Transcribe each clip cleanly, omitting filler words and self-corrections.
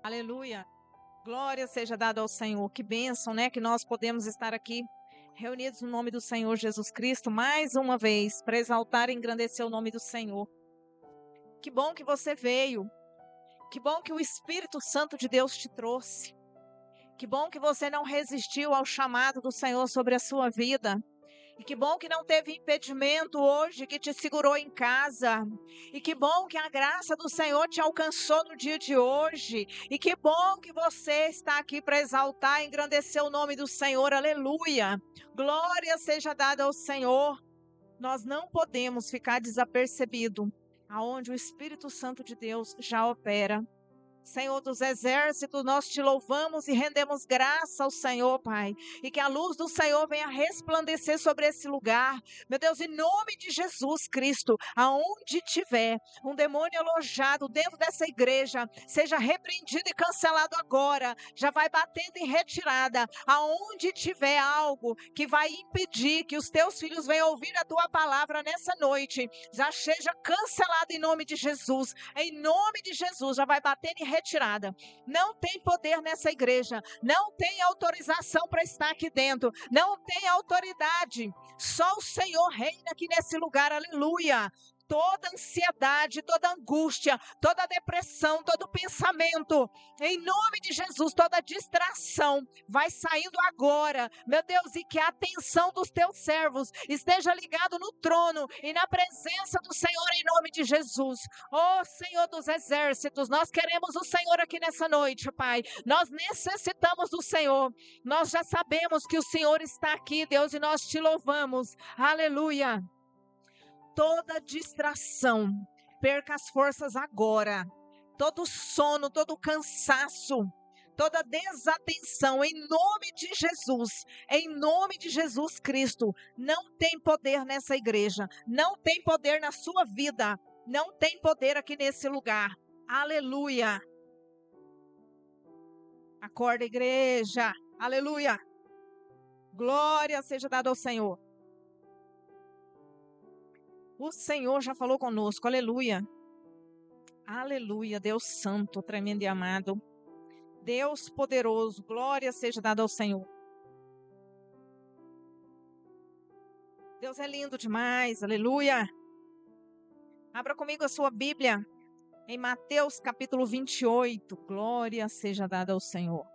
Aleluia. Glória seja dada ao Senhor. Que bênção, né? Que nós podemos estar aqui reunidos no nome do Senhor Jesus Cristo mais uma vez para exaltar e engrandecer o nome do Senhor. Que bom que você veio. Que bom que o Espírito Santo de Deus te trouxe. Que bom que você não resistiu ao chamado do Senhor sobre a sua vida. E que bom que não teve impedimento hoje que te segurou em casa. E que bom que a graça do Senhor te alcançou no dia de hoje. E que bom que você está aqui para exaltar e engrandecer o nome do Senhor. Aleluia. Glória seja dada ao Senhor. Nós não podemos ficar desapercebido aonde o Espírito Santo de Deus já opera. Senhor dos exércitos, nós te louvamos e rendemos graça ao Senhor, Pai. E que a luz do Senhor venha resplandecer sobre esse lugar. Meu Deus, em nome de Jesus Cristo, aonde tiver um demônio alojado dentro dessa igreja, seja repreendido e cancelado agora. Já vai batendo em retirada. Aonde tiver algo que vai impedir que os teus filhos venham ouvir a tua palavra nessa noite, já seja cancelado em nome de Jesus. Em nome de Jesus, já vai batendo em retirada. Não tem poder nessa igreja, não tem autorização para estar aqui dentro, não tem autoridade. Só o Senhor reina aqui nesse lugar, aleluia. Toda ansiedade, toda angústia, toda depressão, todo pensamento, em nome de Jesus, toda distração vai saindo agora, meu Deus, e que a atenção dos teus servos esteja ligado no trono e na presença do Senhor em nome de Jesus. Oh Senhor dos exércitos, nós queremos o Senhor aqui nessa noite, Pai. Nós necessitamos do Senhor. Nós já sabemos que o Senhor está aqui, Deus, e nós te louvamos. Aleluia. Toda distração, perca as forças agora. Todo sono, todo cansaço, toda desatenção, em nome de Jesus Cristo, não tem poder nessa igreja, não tem poder na sua vida, não tem poder aqui nesse lugar. Aleluia. Acorda, igreja. Aleluia. Glória seja dada ao Senhor. O Senhor já falou conosco. Aleluia. Aleluia. Deus santo, tremendo e amado. Deus poderoso. Glória seja dada ao Senhor. Deus é lindo demais. Aleluia. Abra comigo a sua Bíblia em Mateus capítulo 28. Glória seja dada ao Senhor.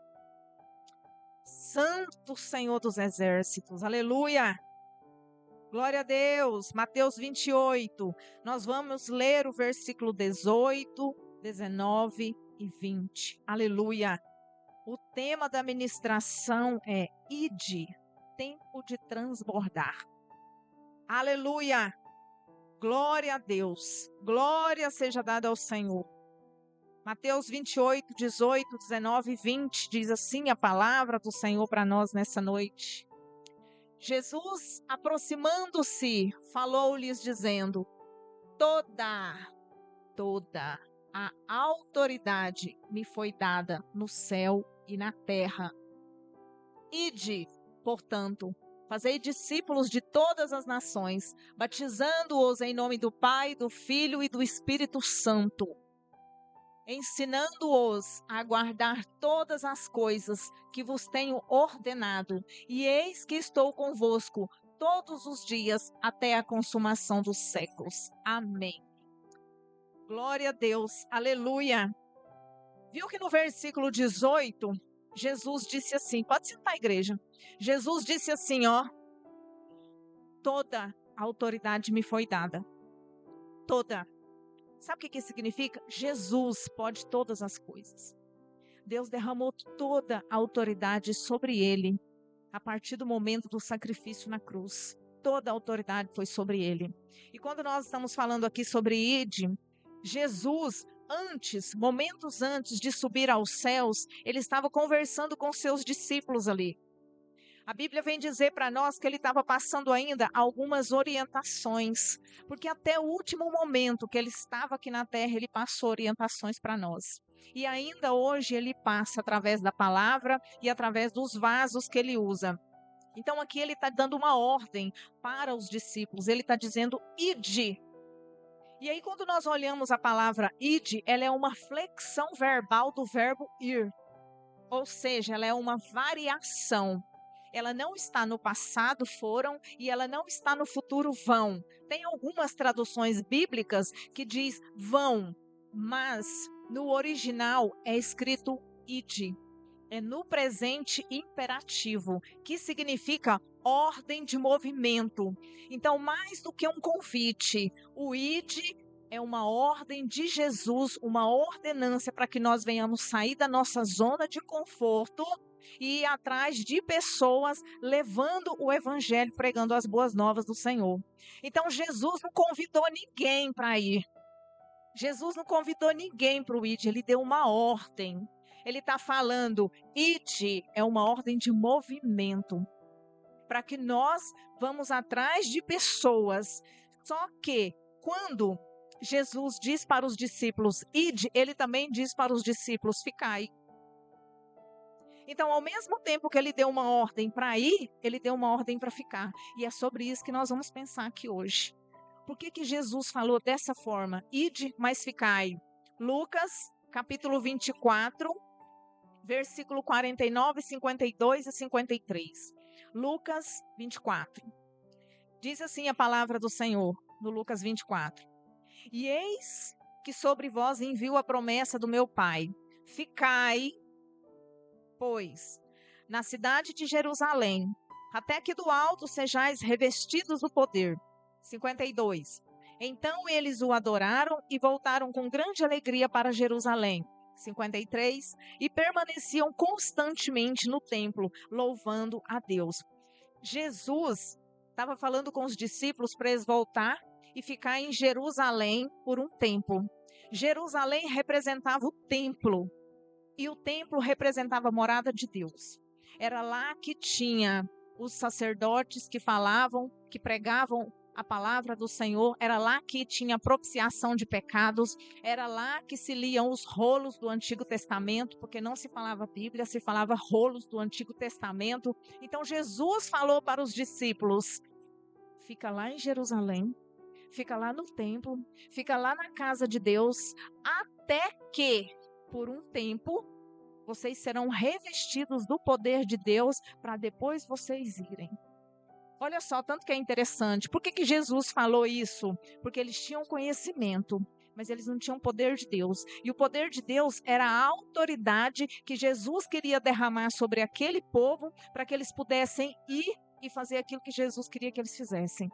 Santo Senhor dos exércitos. Aleluia. Glória a Deus. Mateus 28. Nós vamos ler o versículo 18, 19 e 20. Aleluia. O tema da ministração é Ide, tempo de transbordar. Aleluia. Glória a Deus. Glória seja dada ao Senhor. Mateus 28, 18, 19 e 20 diz assim a palavra do Senhor para nós nessa noite. Jesus, aproximando-se, falou-lhes dizendo: toda a autoridade me foi dada no céu e na terra. Ide, portanto, fazei discípulos de todas as nações, batizando-os em nome do Pai, do Filho e do Espírito Santo, ensinando-os a guardar todas as coisas que vos tenho ordenado, e eis que estou convosco todos os dias até a consumação dos séculos. Amém. Glória a Deus, aleluia. Viu que no versículo 18, Jesus disse assim, pode sentar, igreja. Jesus disse assim, ó, toda a autoridade me foi dada. Toda. Sabe o que isso significa? Jesus pode todas as coisas. Deus derramou toda a autoridade sobre ele, a partir do momento do sacrifício na cruz. Toda a autoridade foi sobre ele. E quando nós estamos falando aqui sobre Ide, Jesus, momentos antes de subir aos céus, ele estava conversando com seus discípulos ali. A Bíblia vem dizer para nós que ele estava passando ainda algumas orientações, porque até o último momento que ele estava aqui na terra, ele passou orientações para nós. E ainda hoje ele passa através da palavra e através dos vasos que ele usa. Então aqui ele está dando uma ordem para os discípulos, ele está dizendo, ide. E aí, quando nós olhamos a palavra ide, ela é uma flexão verbal do verbo ir. Ou seja, ela é uma variação. Ela não está no passado, foram, e ela não está no futuro, vão. Tem algumas traduções bíblicas que diz vão, mas no original é escrito ide. É no presente imperativo, que significa ordem de movimento. Então, mais do que um convite, o ide é uma ordem de Jesus, uma ordenância para que nós venhamos sair da nossa zona de conforto e ir atrás de pessoas levando o evangelho, pregando as boas novas do Senhor. Então, Jesus não convidou ninguém para ir. Jesus não convidou ninguém para o ide, ele deu uma ordem. Ele está falando, ide é uma ordem de movimento, para que nós vamos atrás de pessoas. Só que, quando Jesus diz para os discípulos, ide, ele também diz para os discípulos, ficai. Então, ao mesmo tempo que ele deu uma ordem para ir, ele deu uma ordem para ficar. E é sobre isso que nós vamos pensar aqui hoje. Por que Jesus falou dessa forma? Ide, mas ficai. Lucas, capítulo 24, versículo 49, 52 e 53. Lucas 24. Diz assim a palavra do Senhor, no Lucas 24. E eis que sobre vós envio a promessa do meu Pai. Ficai, pois, na cidade de Jerusalém, até que do alto sejais revestidos do poder. 52. Então eles o adoraram e voltaram com grande alegria para Jerusalém. 53. E permaneciam constantemente no templo, louvando a Deus. Jesus estava falando com os discípulos para eles voltar e ficar em Jerusalém por um tempo. Jerusalém representava o templo. E o templo representava a morada de Deus. Era lá que tinha os sacerdotes que falavam, que pregavam a palavra do Senhor. Era lá que tinha propiciação de pecados. Era lá que se liam os rolos do Antigo Testamento, porque não se falava Bíblia, se falava rolos do Antigo Testamento. Então Jesus falou para os discípulos, fica lá em Jerusalém, fica lá no templo, fica lá na casa de Deus, até que, por um tempo, vocês serão revestidos do poder de Deus para depois vocês irem. Olha só, tanto que é interessante. Por que Jesus falou isso? Porque eles tinham conhecimento, mas eles não tinham poder de Deus. E o poder de Deus era a autoridade que Jesus queria derramar sobre aquele povo para que eles pudessem ir e fazer aquilo que Jesus queria que eles fizessem.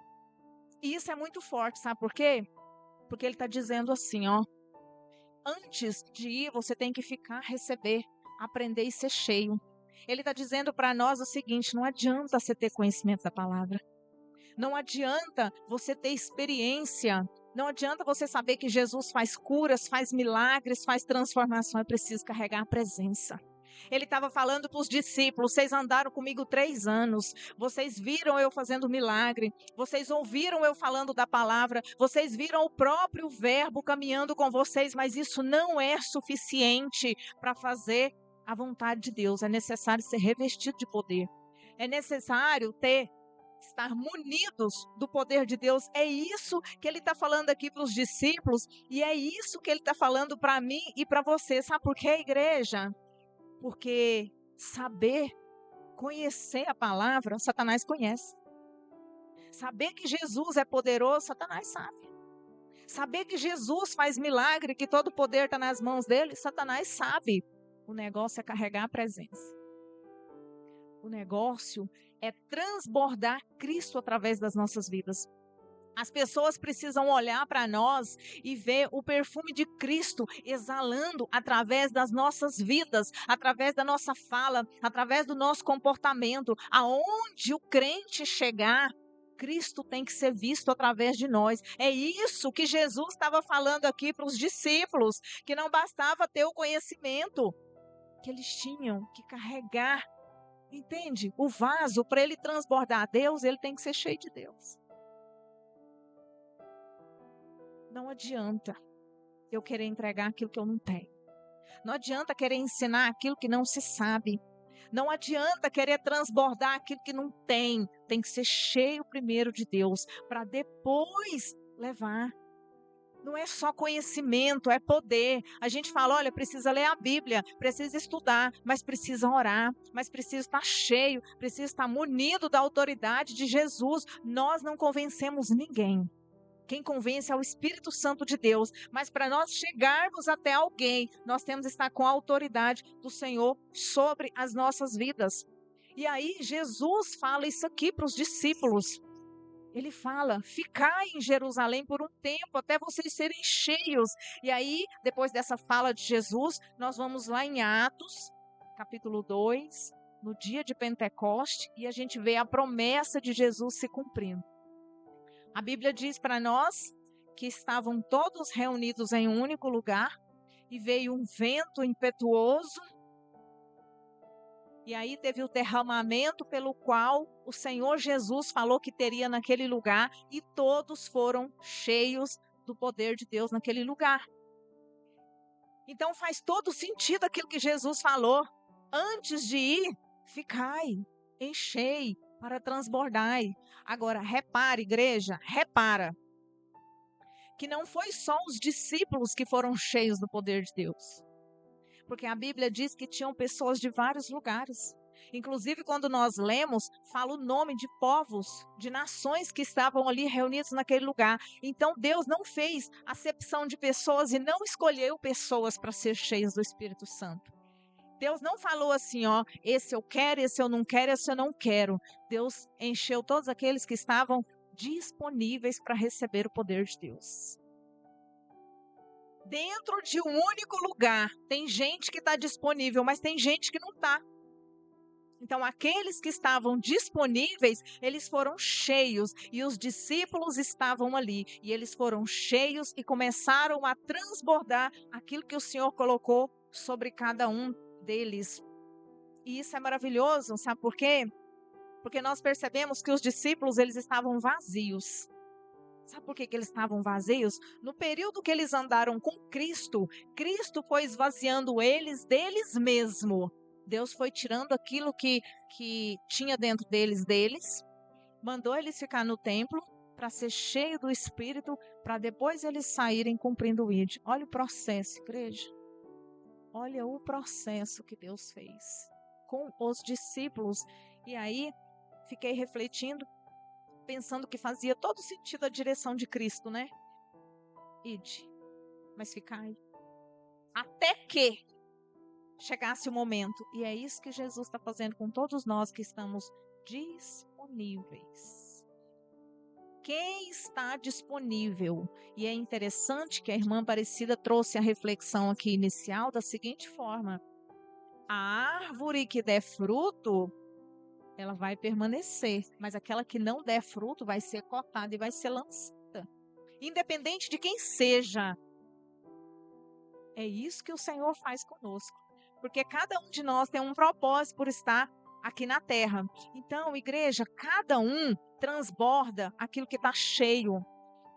E isso é muito forte, sabe por quê? Porque ele está dizendo assim, ó. Antes de ir, você tem que ficar, receber, aprender e ser cheio. Ele está dizendo para nós o seguinte, não adianta você ter conhecimento da palavra. Não adianta você ter experiência. Não adianta você saber que Jesus faz curas, faz milagres, faz transformação. É preciso carregar a presença. Ele estava falando para os discípulos, vocês andaram comigo 3 anos, vocês viram eu fazendo milagre, vocês ouviram eu falando da palavra, vocês viram o próprio verbo caminhando com vocês, mas isso não é suficiente para fazer a vontade de Deus. É necessário ser revestido de poder. É necessário estar munidos do poder de Deus. É isso que ele está falando aqui para os discípulos e é isso que ele está falando para mim e para você. Sabe por quê, igreja? Porque saber, conhecer a palavra, Satanás conhece. Saber que Jesus é poderoso, Satanás sabe. Saber que Jesus faz milagre, que todo o poder está nas mãos dele, Satanás sabe. O negócio é carregar a presença. O negócio é transbordar Cristo através das nossas vidas. As pessoas precisam olhar para nós e ver o perfume de Cristo exalando através das nossas vidas, através da nossa fala, através do nosso comportamento. Aonde o crente chegar, Cristo tem que ser visto através de nós. É isso que Jesus estava falando aqui para os discípulos, que não bastava ter o conhecimento, que eles tinham que carregar. Entende? O vaso, para ele transbordar a Deus, ele tem que ser cheio de Deus. Não adianta eu querer entregar aquilo que eu não tenho. Não adianta querer ensinar aquilo que não se sabe. Não adianta querer transbordar aquilo que não tem. Tem que ser cheio primeiro de Deus, para depois levar. Não é só conhecimento, é poder. A gente fala, olha, precisa ler a Bíblia, precisa estudar, mas precisa orar, mas precisa estar cheio, precisa estar munido da autoridade de Jesus. Nós não convencemos ninguém. Quem convence é o Espírito Santo de Deus. Mas para nós chegarmos até alguém, nós temos que estar com a autoridade do Senhor sobre as nossas vidas. E aí Jesus fala isso aqui para os discípulos. Ele fala, ficai em Jerusalém por um tempo, até vocês serem cheios. E aí, depois dessa fala de Jesus, nós vamos lá em Atos, capítulo 2, no dia de Pentecoste, e a gente vê a promessa de Jesus se cumprindo. A Bíblia diz para nós que estavam todos reunidos em um único lugar, e veio um vento impetuoso, e aí teve o derramamento pelo qual o Senhor Jesus falou que teria naquele lugar, e todos foram cheios do poder de Deus naquele lugar. Então faz todo sentido aquilo que Jesus falou. Antes de ir, ficai, enchei, para transbordai. Agora, repare, igreja, repara, que não foi só os discípulos que foram cheios do poder de Deus. Porque a Bíblia diz que tinham pessoas de vários lugares. Inclusive, quando nós lemos, fala o nome de povos, de nações que estavam ali reunidos naquele lugar. Então, Deus não fez acepção de pessoas e não escolheu pessoas para ser cheios do Espírito Santo. Deus não falou assim, ó, esse eu quero, esse eu não quero, esse eu não quero. Deus encheu todos aqueles que estavam disponíveis para receber o poder de Deus. Dentro de um único lugar, tem gente que está disponível, mas tem gente que não está. Então, aqueles que estavam disponíveis, eles foram cheios, e os discípulos estavam ali, e eles foram cheios e começaram a transbordar aquilo que o Senhor colocou sobre cada um deles. E isso é maravilhoso, sabe por quê? Porque nós percebemos que os discípulos, eles estavam vazios. Sabe por que eles estavam vazios? No período que eles andaram com Cristo, Cristo foi esvaziando eles deles mesmo. Deus foi tirando aquilo que tinha dentro deles, mandou eles ficar no templo para ser cheio do Espírito, para depois eles saírem cumprindo o ID. Olha o processo, igreja. Olha o processo que Deus fez com os discípulos. E aí, fiquei refletindo, pensando que fazia todo sentido a direção de Cristo, né? Ide, mas ficai. Até que chegasse o momento. E é isso que Jesus está fazendo com todos nós que estamos disponíveis. Quem está disponível? E é interessante que a irmã Aparecida trouxe a reflexão aqui inicial da seguinte forma. A árvore que der fruto, ela vai permanecer, mas aquela que não der fruto vai ser cortada e vai ser lançada. Independente de quem seja. É isso que o Senhor faz conosco. Porque cada um de nós tem um propósito por estar aqui na terra. Então, igreja, cada um transborda aquilo que está cheio.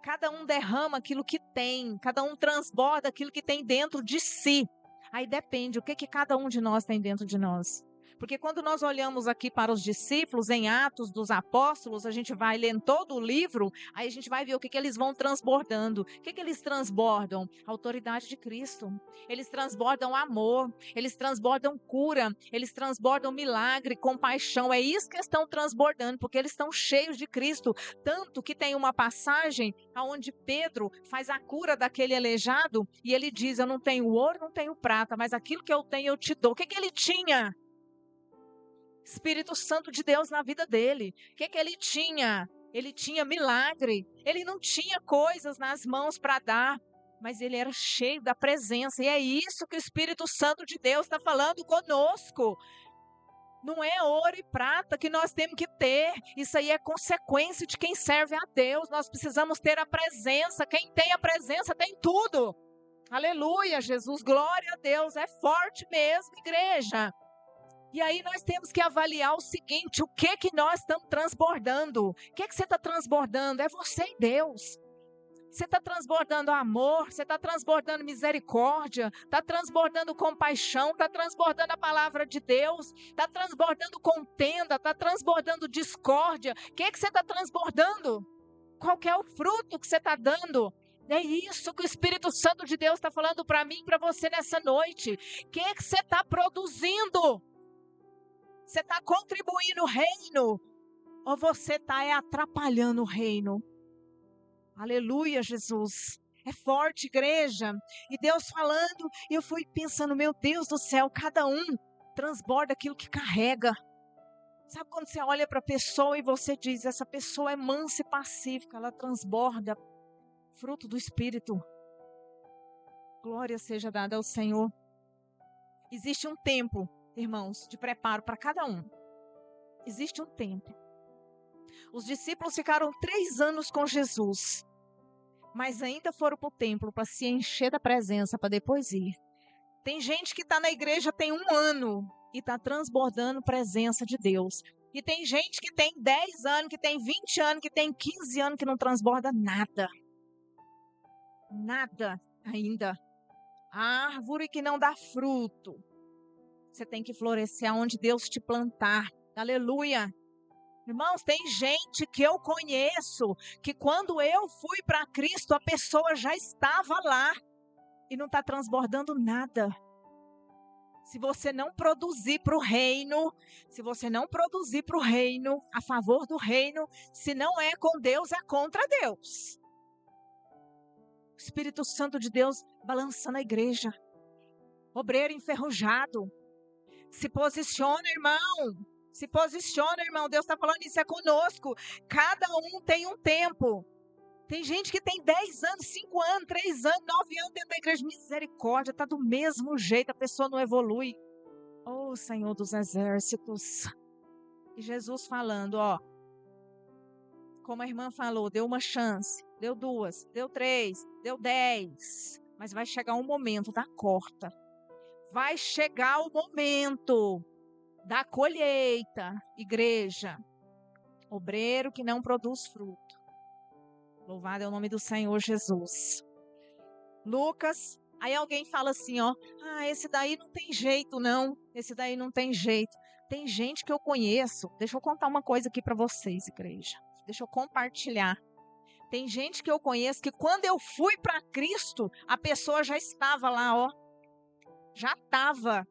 Cada um derrama aquilo que tem. Cada um transborda aquilo que tem dentro de si. Aí depende o que cada um de nós tem dentro de nós. Porque quando nós olhamos aqui para os discípulos, em Atos dos Apóstolos, a gente vai lendo todo o livro, aí a gente vai ver o que eles vão transbordando. O que eles transbordam? A autoridade de Cristo. Eles transbordam amor, eles transbordam cura, eles transbordam milagre, compaixão. É isso que eles estão transbordando, porque eles estão cheios de Cristo. Tanto que tem uma passagem onde Pedro faz a cura daquele aleijado, e ele diz, eu não tenho ouro, não tenho prata, mas aquilo que eu tenho eu te dou. O que ele tinha? Espírito Santo de Deus na vida dele. O que ele tinha? Ele tinha milagre. Ele não tinha coisas nas mãos para dar, mas ele era cheio da presença. E é isso que o Espírito Santo de Deus está falando conosco. Não é ouro e prata que nós temos que ter. Isso aí é consequência de quem serve a Deus. Nós precisamos ter a presença. Quem tem a presença tem tudo. Aleluia, Jesus. Glória a Deus. É forte mesmo, igreja. E aí nós temos que avaliar o seguinte, o que nós estamos transbordando? O que você está transbordando? É você e Deus. Você está transbordando amor, você está transbordando misericórdia, está transbordando compaixão, está transbordando a palavra de Deus, está transbordando contenda, está transbordando discórdia. O que você está transbordando? Qual que é o fruto que você está dando? É isso que o Espírito Santo de Deus está falando para mim e para você nessa noite. O que você está produzindo? Você está contribuindo o reino? Ou você está atrapalhando o reino? Aleluia, Jesus. É forte, igreja. E Deus falando, e eu fui pensando, meu Deus do céu, cada um transborda aquilo que carrega. Sabe quando você olha para a pessoa e você diz, essa pessoa é mansa e pacífica, ela transborda fruto do Espírito. Glória seja dada ao Senhor. Existe um tempo, irmãos, de preparo para cada um. Existe um tempo. Os discípulos ficaram 3 anos com Jesus, mas ainda foram para o templo para se encher da presença, para depois ir. Tem gente que está na igreja tem 1 ano e está transbordando presença de Deus. E tem gente que tem 10 anos, que tem 20 anos, que tem 15 anos, que não transborda nada. Nada ainda. A árvore que não dá fruto. Você tem que florescer onde Deus te plantar. Aleluia. Irmãos, tem gente que eu conheço, que quando eu fui para Cristo, a pessoa já estava lá e não está transbordando nada. Se você não produzir para o reino, se você não produzir para o reino, a favor do reino, se não é com Deus, é contra Deus. O Espírito Santo de Deus balançando a igreja. Obreiro enferrujado. Se posiciona, irmão. Se posiciona, irmão. Deus está falando isso, é conosco. Cada um tem um tempo. Tem gente que tem 10 anos, 5 anos, 3 anos, 9 anos dentro da igreja. Misericórdia, está do mesmo jeito, a pessoa não evolui. Oh, Senhor dos exércitos. E Jesus falando, ó. Como a irmã falou, deu uma chance, deu 2, deu 3, deu 10. Mas vai chegar um momento da corta. Vai chegar o momento da colheita, igreja. Obreiro que não produz fruto. Louvado é o nome do Senhor Jesus. Lucas, aí alguém fala assim, ó. Esse daí não tem jeito não. Esse daí não tem jeito. Tem gente que eu conheço. Deixa eu contar uma coisa aqui para vocês, igreja. Deixa eu compartilhar. Tem gente que eu conheço que quando eu fui para Cristo, a pessoa já estava lá, ó. Já estava.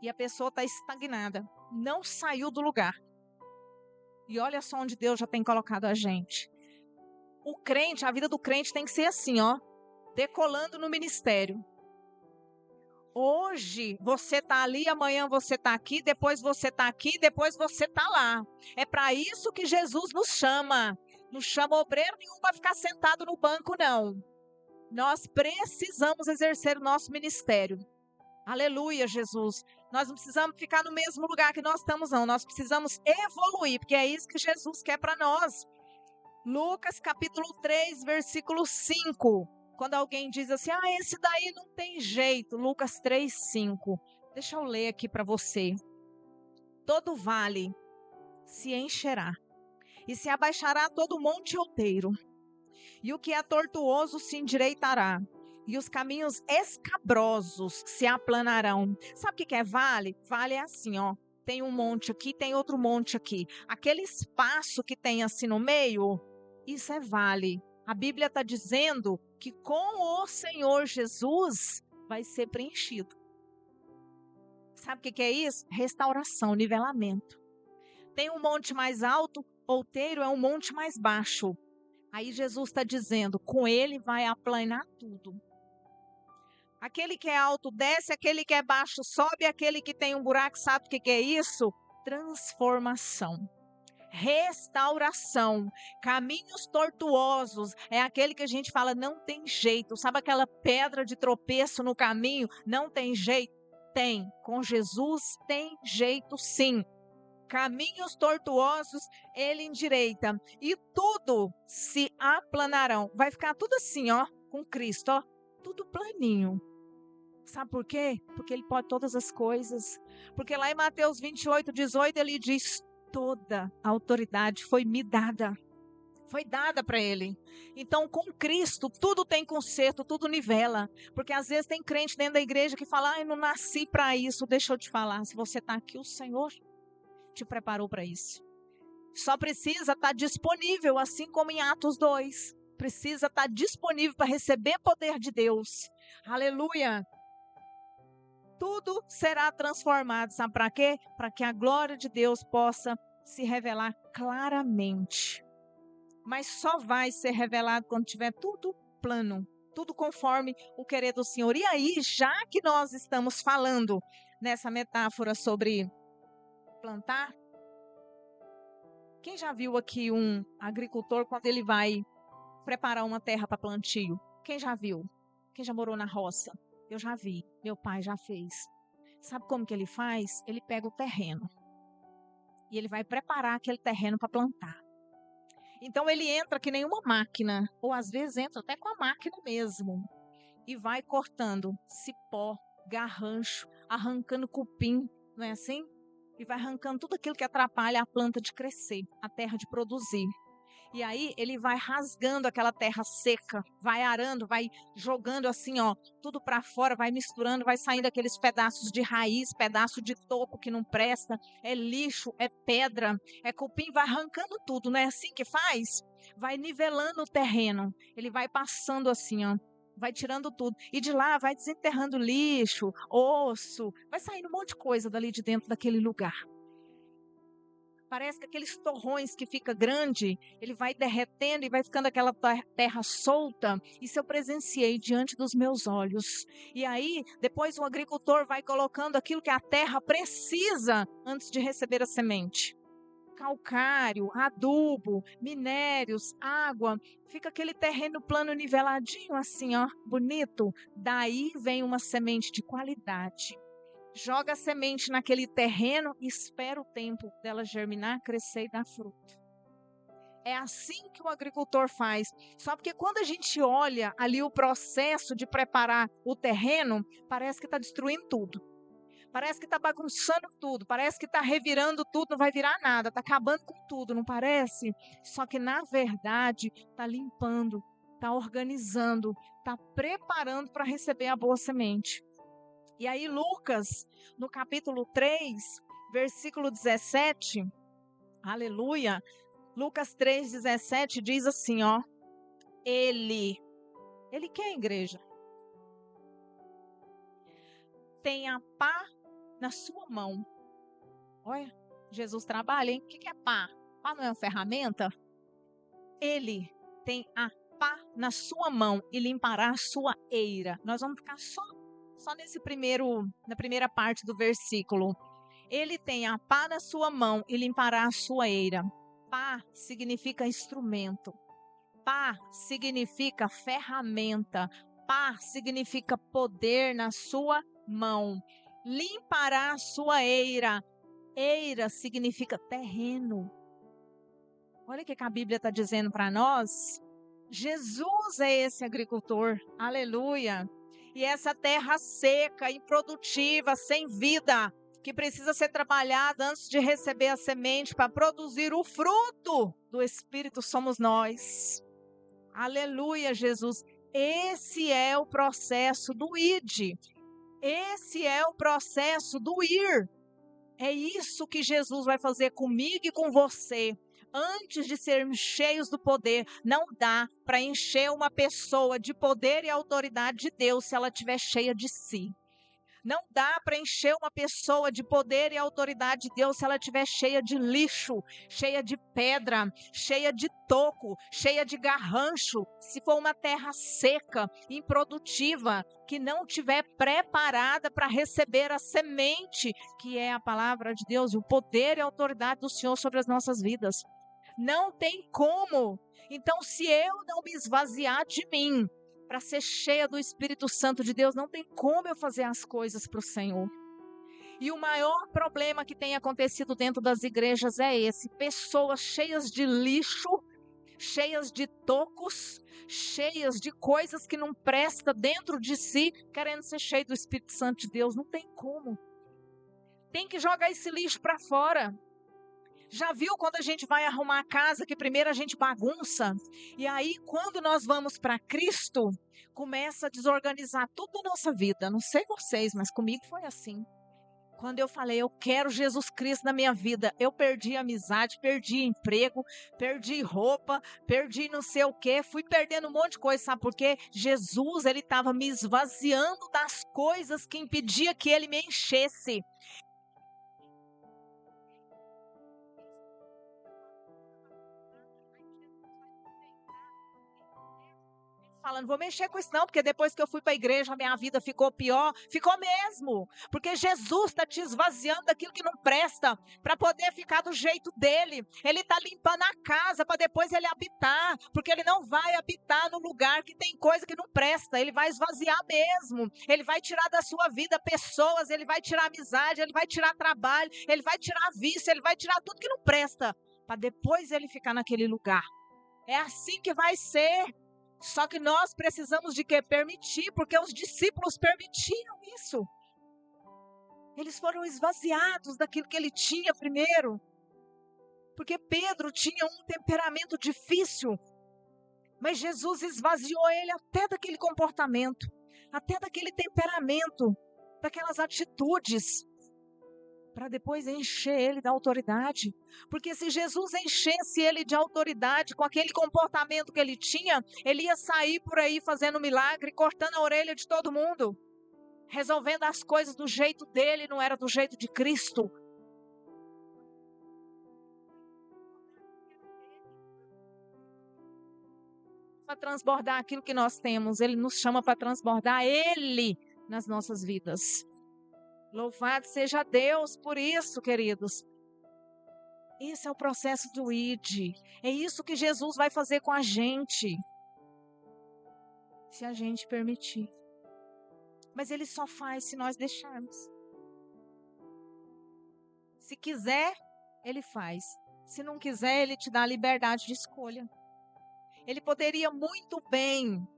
E a pessoa está estagnada. Não saiu do lugar. E olha só onde Deus já tem colocado a gente. O crente, a vida do crente tem que ser assim, ó. Decolando no ministério. Hoje você está ali, amanhã você está aqui, depois você está aqui, depois você está lá. É para isso que Jesus nos chama. Não chama obreiro nenhum para ficar sentado no banco, não. Nós precisamos exercer o nosso ministério. Aleluia, Jesus. Nós não precisamos ficar no mesmo lugar que nós estamos, não. Nós precisamos evoluir, porque é isso que Jesus quer para nós. Lucas capítulo 3, versículo 5. Quando alguém diz assim, esse daí não tem jeito. Lucas 3, 5. Deixa eu ler aqui para você. Todo vale se encherá, e se abaixará todo monte outeiro. E o que é tortuoso se endireitará, e os caminhos escabrosos se aplanarão. Sabe o que é vale? Vale é assim, ó. Tem um monte aqui, tem outro monte aqui. Aquele espaço que tem assim no meio, isso é vale. A Bíblia está dizendo que com o Senhor Jesus vai ser preenchido. Sabe o que é isso? Restauração, nivelamento. Tem um monte mais alto, outeiro é um monte mais baixo. Aí Jesus está dizendo, com ele vai aplanar tudo. Aquele que é alto desce, aquele que é baixo sobe, aquele que tem um buraco, sabe o que é isso? Transformação. Restauração, caminhos tortuosos, é aquele que a gente fala, não tem jeito, sabe aquela pedra de tropeço no caminho? Não tem jeito? Tem, com Jesus tem jeito sim. Caminhos tortuosos, ele endireita, e tudo se aplanarão, vai ficar tudo assim, ó, com Cristo, ó, tudo planinho. Sabe por quê? Porque ele pode todas as coisas, porque lá em Mateus 28, 18, ele diz, toda a autoridade foi me dada. Foi dada para ele. Então, com Cristo, tudo tem conserto, tudo nivela. Porque às vezes tem crente dentro da igreja que fala, eu não nasci para isso. Deixa eu te falar, se você está aqui, o Senhor te preparou para isso. Só precisa estar disponível, assim como em Atos 2. precisa estar disponível para receber poder de Deus. Aleluia! Tudo será transformado, sabe para quê? Para que a glória de Deus possa se revelar claramente. Mas só vai ser revelado quando tiver tudo plano, tudo conforme o querer do Senhor. E aí, já que nós estamos falando nessa metáfora sobre plantar, quem já viu aqui um agricultor quando ele vai preparar uma terra para plantio? Quem já viu? Quem já morou na roça? Eu já vi, meu pai já fez. Sabe como que ele faz? Ele pega o terreno e ele vai preparar aquele terreno para plantar. Então ele entra que nem uma máquina, ou às vezes entra até com a máquina mesmo, e vai cortando cipó, garrancho, arrancando cupim, não é assim? E vai arrancando tudo aquilo que atrapalha a planta de crescer, a terra de produzir. E aí ele vai rasgando aquela terra seca, vai arando, vai jogando assim, ó, tudo para fora, vai misturando, vai saindo aqueles pedaços de raiz, pedaço de toco que não presta, é lixo, é pedra, é cupim, vai arrancando tudo, não é assim que faz? Vai nivelando o terreno, ele vai passando assim, ó, vai tirando tudo. E de lá vai desenterrando lixo, osso, vai saindo um monte de coisa dali de dentro daquele lugar. Parece que aqueles torrões que fica grande, ele vai derretendo e vai ficando aquela terra solta. Isso eu presenciei diante dos meus olhos. E aí, depois o agricultor vai colocando aquilo que a terra precisa antes de receber a semente. Calcário, adubo, minérios, água. Fica aquele terreno plano niveladinho assim, ó, bonito. Daí vem uma semente de qualidade. Joga a semente naquele terreno e espera o tempo dela germinar, crescer e dar fruto. É assim que o agricultor faz. Só porque quando a gente olha ali o processo de preparar o terreno, parece que está destruindo tudo. Parece que está bagunçando tudo. Parece que está revirando tudo, não vai virar nada. Está acabando com tudo, não parece? Só que na verdade está limpando, está organizando, está preparando para receber a boa semente. E aí Lucas, no capítulo 3, versículo 17, aleluia, Lucas 3, 17 diz assim, ó, ele quem é a igreja? Tem a pá na sua mão. Olha, Jesus trabalha, hein? O que é pá? Pá não é uma ferramenta? Ele tem a pá na sua mão e limpará a sua eira. Nós vamos ficar só na primeira parte do versículo. Ele tem a pá na sua mão e limpará a sua eira. Pá significa instrumento. Pá significa ferramenta. Pá significa poder na sua mão. Limpará a sua eira. Eira significa terreno. Olha o que a Bíblia está dizendo para nós. Jesus é esse agricultor. Aleluia. E essa terra seca, improdutiva, sem vida, que precisa ser trabalhada antes de receber a semente para produzir o fruto do Espírito, somos nós. Aleluia, Jesus. Esse é o processo do ID. Esse é o processo do ir. É isso que Jesus vai fazer comigo e com você. Antes de sermos cheios do poder, não dá para encher uma pessoa de poder e autoridade de Deus se ela estiver cheia de si. Não dá para encher uma pessoa de poder e autoridade de Deus se ela estiver cheia de lixo, cheia de pedra, cheia de toco, cheia de garrancho. Se for uma terra seca, improdutiva, que não estiver preparada para receber a semente, que é a palavra de Deus, o poder e a autoridade do Senhor sobre as nossas vidas. Não tem como. Então, se eu não me esvaziar de mim, para ser cheia do Espírito Santo de Deus, não tem como eu fazer as coisas para o Senhor. E o maior problema que tem acontecido dentro das igrejas é esse: pessoas cheias de lixo, cheias de tocos, cheias de coisas que não prestam dentro de si, querendo ser cheio do Espírito Santo de Deus. Não tem como. Tem que jogar esse lixo para fora. Já viu quando a gente vai arrumar a casa, que primeiro a gente bagunça? E aí, quando nós vamos para Cristo, começa a desorganizar toda a nossa vida. Não sei vocês, mas comigo foi assim. Quando eu falei, eu quero Jesus Cristo na minha vida, eu perdi amizade, perdi emprego, perdi roupa, perdi não sei o quê, fui perdendo um monte de coisa, sabe por quê? Jesus, ele estava me esvaziando das coisas que impedia que ele me enchesse. Falando, vou mexer com isso não, porque depois que eu fui para a igreja, a minha vida ficou pior. Ficou mesmo, porque Jesus está te esvaziando daquilo que não presta, para poder ficar do jeito dele. Ele está limpando a casa, para depois ele habitar, porque ele não vai habitar no lugar que tem coisa que não presta. Ele vai esvaziar mesmo, ele vai tirar da sua vida pessoas, ele vai tirar amizade, ele vai tirar trabalho, ele vai tirar vício, ele vai tirar tudo que não presta, para depois ele ficar naquele lugar. É assim que vai ser. Só que nós precisamos de quê? Permitir, porque os discípulos permitiram isso. Eles foram esvaziados daquilo que ele tinha primeiro. Porque Pedro tinha um temperamento difícil. Mas Jesus esvaziou ele até daquele comportamento, até daquele temperamento, daquelas atitudes, para depois encher ele da autoridade. Porque se Jesus enchesse ele de autoridade com aquele comportamento que ele tinha, ele ia sair por aí fazendo milagre, cortando a orelha de todo mundo, resolvendo as coisas do jeito dele, não era do jeito de Cristo. Para transbordar aquilo que nós temos, ele nos chama para transbordar ele nas nossas vidas. Louvado seja Deus por isso, queridos. Esse é o processo do ID. É isso que Jesus vai fazer com a gente, se a gente permitir. Mas ele só faz se nós deixarmos. Se quiser, ele faz. Se não quiser, ele te dá a liberdade de escolha. Ele poderia muito bem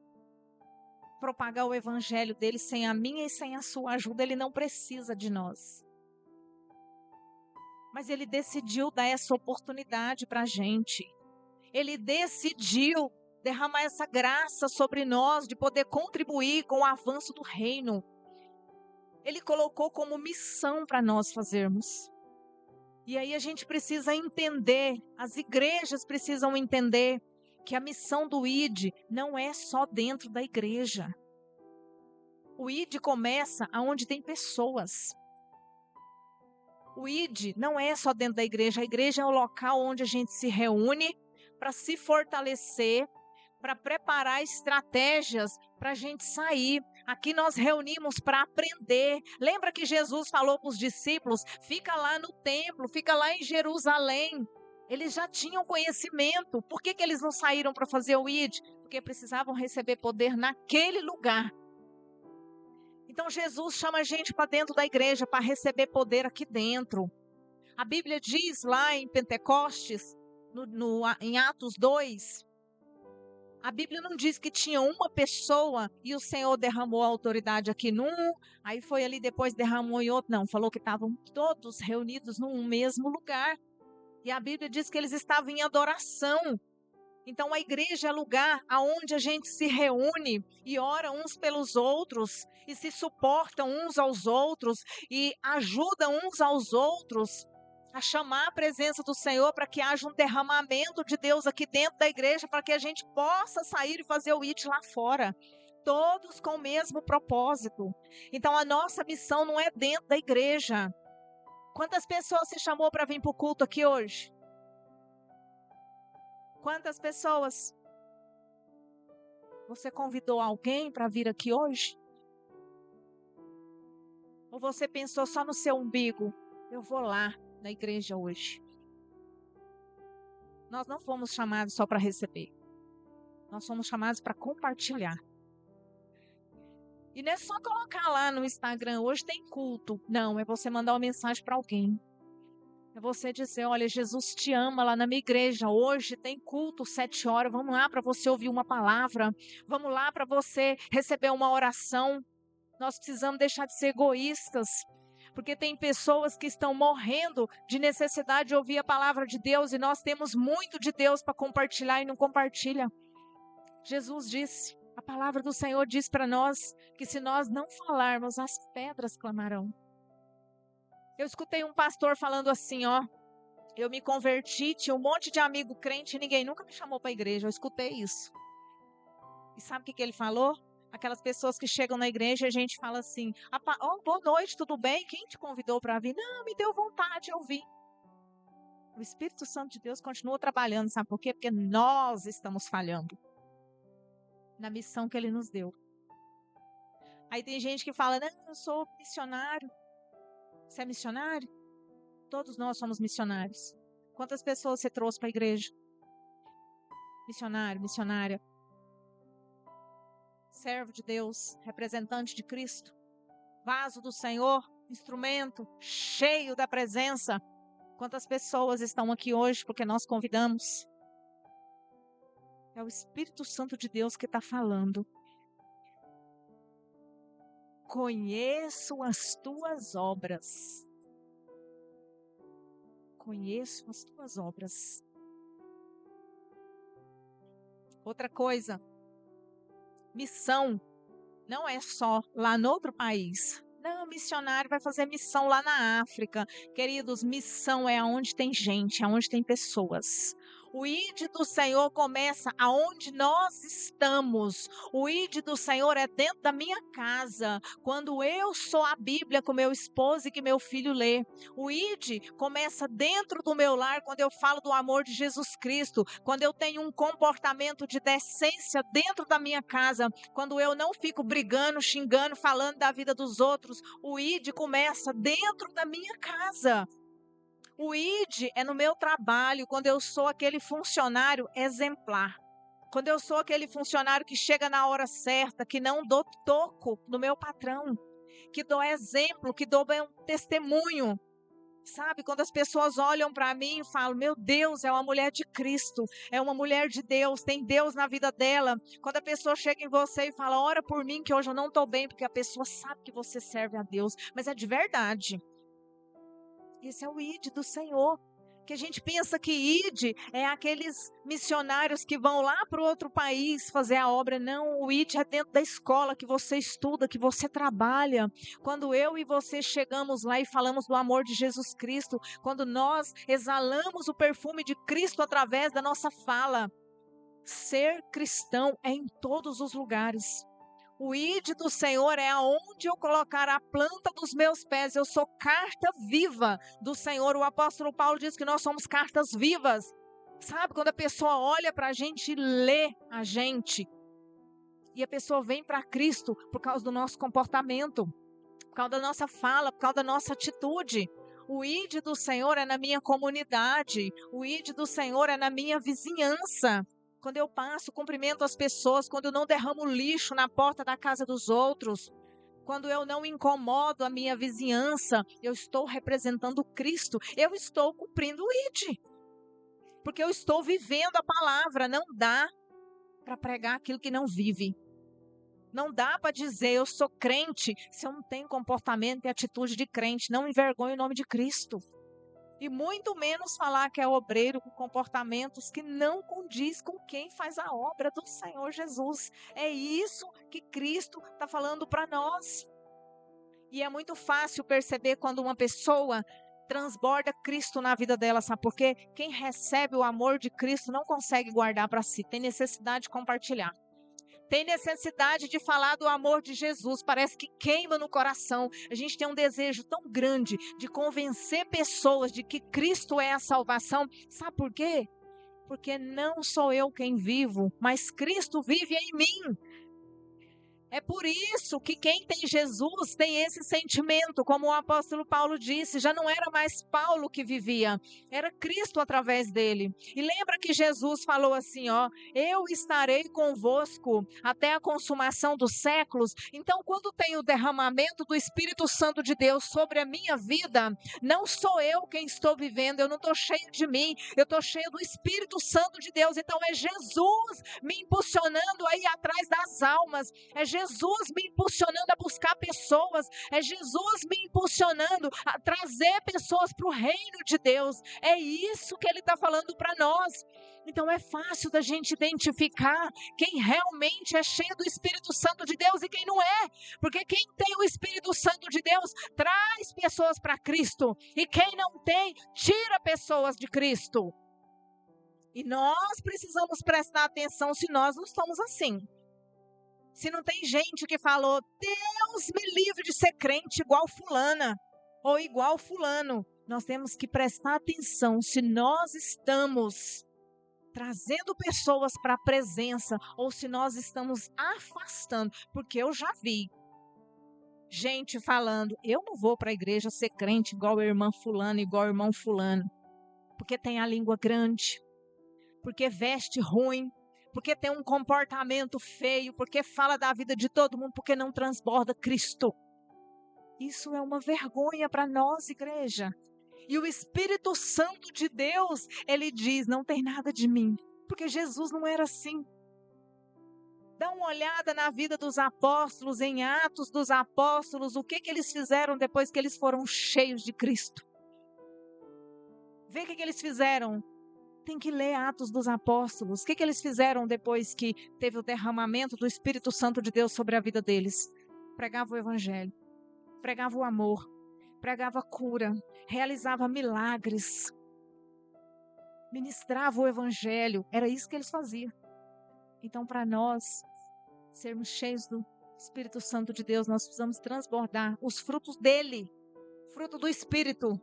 propagar o evangelho dele sem a minha e sem a sua ajuda. Ele não precisa de nós. Mas ele decidiu dar essa oportunidade para a gente. Ele decidiu derramar essa graça sobre nós de poder contribuir com o avanço do reino. Ele colocou como missão para nós fazermos. E aí a gente precisa entender, as igrejas precisam entender que a missão do ID não é só dentro da igreja. O ID começa aonde tem pessoas. O ID não é só dentro da igreja. A igreja é o local onde a gente se reúne para se fortalecer, para preparar estratégias para a gente sair. Aqui nós reunimos para aprender. Lembra que Jesus falou para os discípulos, fica lá no templo, fica lá em Jerusalém. Eles já tinham conhecimento. Por que eles não saíram para fazer o ID? Porque precisavam receber poder naquele lugar. Então Jesus chama a gente para dentro da igreja para receber poder aqui dentro. A Bíblia diz lá em Pentecostes, em Atos 2, a Bíblia não diz que tinha uma pessoa e o Senhor derramou a autoridade aqui num, aí foi ali depois derramou em outro. Não, falou que estavam todos reunidos num mesmo lugar. E a Bíblia diz que eles estavam em adoração. Então a igreja é lugar aonde a gente se reúne e ora uns pelos outros e se suportam uns aos outros e ajuda uns aos outros a chamar a presença do Senhor para que haja um derramamento de Deus aqui dentro da igreja para que a gente possa sair e fazer o IT lá fora. Todos com o mesmo propósito. Então a nossa missão não é dentro da igreja. Quantas pessoas você chamou para vir para o culto aqui hoje? Quantas pessoas? Você convidou alguém para vir aqui hoje? Ou você pensou só no seu umbigo? Eu vou lá na igreja hoje. Nós não fomos chamados só para receber. Nós fomos chamados para compartilhar. E não é só colocar lá no Instagram, hoje tem culto. Não, é você mandar uma mensagem para alguém. É você dizer, olha, Jesus te ama lá na minha igreja. Hoje tem culto 7 horas. Vamos lá para você ouvir uma palavra. Vamos lá para você receber uma oração. Nós precisamos deixar de ser egoístas. Porque tem pessoas que estão morrendo de necessidade de ouvir a palavra de Deus. E nós temos muito de Deus para compartilhar e não compartilha. Jesus disse, a palavra do Senhor diz para nós que se nós não falarmos, as pedras clamarão. Eu escutei um pastor falando assim, ó, eu me converti, tinha um monte de amigo crente e ninguém nunca me chamou para a igreja. Eu escutei isso. E sabe o que ele falou? Aquelas pessoas que chegam na igreja e a gente fala assim, boa noite, tudo bem? Quem te convidou para vir? Não, me deu vontade, eu vim. O Espírito Santo de Deus continua trabalhando, sabe por quê? Porque nós estamos falhando na missão que Ele nos deu. Aí tem gente que fala, não, eu sou missionário. Você é missionário? Todos nós somos missionários. Quantas pessoas você trouxe para a igreja? Missionário, missionária. Servo de Deus, representante de Cristo, vaso do Senhor, instrumento cheio da presença. Quantas pessoas estão aqui hoje porque nós convidamos? É o Espírito Santo de Deus que está falando. Conheço as tuas obras. Conheço as tuas obras. Outra coisa, missão não é só lá no outro país. Não, missionário vai fazer missão lá na África. Queridos, missão é onde tem gente, onde tem pessoas. O ID do Senhor começa aonde nós estamos. O ID do Senhor é dentro da minha casa. Quando eu sou a Bíblia com meu esposo e que meu filho lê. O ID começa dentro do meu lar quando eu falo do amor de Jesus Cristo. Quando eu tenho um comportamento de decência dentro da minha casa. Quando eu não fico brigando, xingando, falando da vida dos outros. O ID começa dentro da minha casa. O ID é no meu trabalho, quando eu sou aquele funcionário exemplar. Quando eu sou aquele funcionário que chega na hora certa, que não dou toco no meu patrão, que dou exemplo, que dou um testemunho. Sabe, quando as pessoas olham para mim e falam, meu Deus, é uma mulher de Cristo, é uma mulher de Deus, tem Deus na vida dela. Quando a pessoa chega em você e fala, ora por mim que hoje eu não estou bem, porque a pessoa sabe que você serve a Deus, mas é de verdade. Esse é o ID do Senhor. Que a gente pensa que ID é aqueles missionários que vão lá para o outro país fazer a obra. Não, o ID é dentro da escola que você estuda, que você trabalha. Quando eu e você chegamos lá e falamos do amor de Jesus Cristo, quando nós exalamos o perfume de Cristo através da nossa fala. Ser cristão é em todos os lugares. O ID do Senhor é aonde eu colocar a planta dos meus pés. Eu sou carta viva do Senhor. O apóstolo Paulo diz que nós somos cartas vivas. Sabe, quando a pessoa olha para a gente e lê a gente. E a pessoa vem para Cristo por causa do nosso comportamento. Por causa da nossa fala, por causa da nossa atitude. O ID do Senhor é na minha comunidade. O ID do Senhor é na minha vizinhança. Quando eu passo, cumprimento as pessoas, quando eu não derramo lixo na porta da casa dos outros, quando eu não incomodo a minha vizinhança, eu estou representando Cristo, eu estou cumprindo o ID, porque eu estou vivendo a palavra. Não dá para pregar aquilo que não vive, não dá para dizer eu sou crente, se eu não tenho comportamento e atitude de crente. Não envergonhe o nome de Cristo. E muito menos falar que é obreiro com comportamentos que não condiz com quem faz a obra do Senhor Jesus. É isso que Cristo está falando para nós. E é muito fácil perceber quando uma pessoa transborda Cristo na vida dela, sabe por quê? Quem recebe o amor de Cristo não consegue guardar para si, tem necessidade de compartilhar. Tem necessidade de falar do amor de Jesus, parece que queima no coração. A gente tem um desejo tão grande de convencer pessoas de que Cristo é a salvação. Sabe por quê? Porque não sou eu quem vivo, mas Cristo vive em mim. É por isso que quem tem Jesus tem esse sentimento, como o apóstolo Paulo disse, já não era mais Paulo que vivia, era Cristo através dele. E lembra que Jesus falou assim, ó, eu estarei convosco até a consumação dos séculos. Então, quando tem o derramamento do Espírito Santo de Deus sobre a minha vida, não sou eu quem estou vivendo, eu não estou cheio de mim, eu estou cheio do Espírito Santo de Deus. Então, é Jesus me impulsionando aí atrás das almas, é Jesus me impulsionando a buscar pessoas, é Jesus me impulsionando a trazer pessoas para o reino de Deus. É isso que Ele está falando para nós. Então é fácil da gente identificar quem realmente é cheio do Espírito Santo de Deus e quem não é. Porque quem tem o Espírito Santo de Deus traz pessoas pessoas para Cristo. E quem não tem, tira pessoas de Cristo. E nós precisamos prestar atenção se nós não estamos assim. Se não tem gente que falou, Deus me livre de ser crente igual fulana ou igual fulano. Nós temos que prestar atenção se nós estamos trazendo pessoas para a presença ou se nós estamos afastando. Porque eu já vi gente falando, eu não vou para a igreja ser crente igual a irmã fulana, igual o irmão fulano. Porque tem a língua grande, porque veste ruim, porque tem um comportamento feio, porque fala da vida de todo mundo, porque não transborda Cristo. Isso é uma vergonha para nós, igreja. E o Espírito Santo de Deus, ele diz, não tem nada de mim. Porque Jesus não era assim. Dá uma olhada na vida dos apóstolos, em Atos dos Apóstolos, o que eles fizeram depois que eles foram cheios de Cristo. Vê o que eles fizeram. Tem que ler Atos dos Apóstolos. O que eles fizeram depois que teve o derramamento do Espírito Santo de Deus sobre a vida deles? Pregava o Evangelho, pregava o amor, pregava cura, realizava milagres, ministrava o Evangelho. Era isso que eles faziam. Então, para nós sermos cheios do Espírito Santo de Deus, nós precisamos transbordar os frutos dele, fruto do Espírito.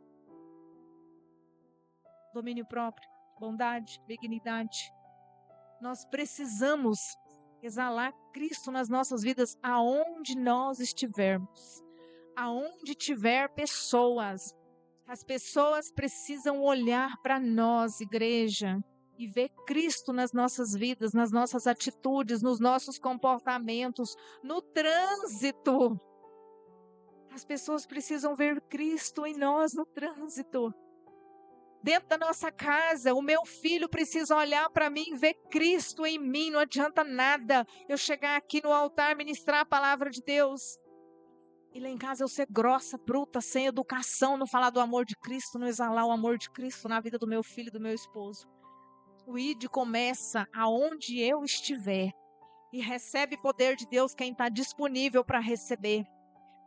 Domínio próprio, bondade, benignidade. Nós precisamos exalar Cristo nas nossas vidas aonde nós estivermos. Aonde tiver pessoas. As pessoas precisam olhar para nós, igreja, e ver Cristo nas nossas vidas, nas nossas atitudes, nos nossos comportamentos, no trânsito. As pessoas precisam ver Cristo em nós no trânsito. Dentro da nossa casa, o meu filho precisa olhar para mim e ver Cristo em mim. Não adianta nada eu chegar aqui no altar, ministrar a palavra de Deus. E lá em casa eu ser grossa, bruta, sem educação, não falar do amor de Cristo, não exalar o amor de Cristo na vida do meu filho e do meu esposo. O ID começa aonde eu estiver. E recebe poder de Deus quem está disponível para receber.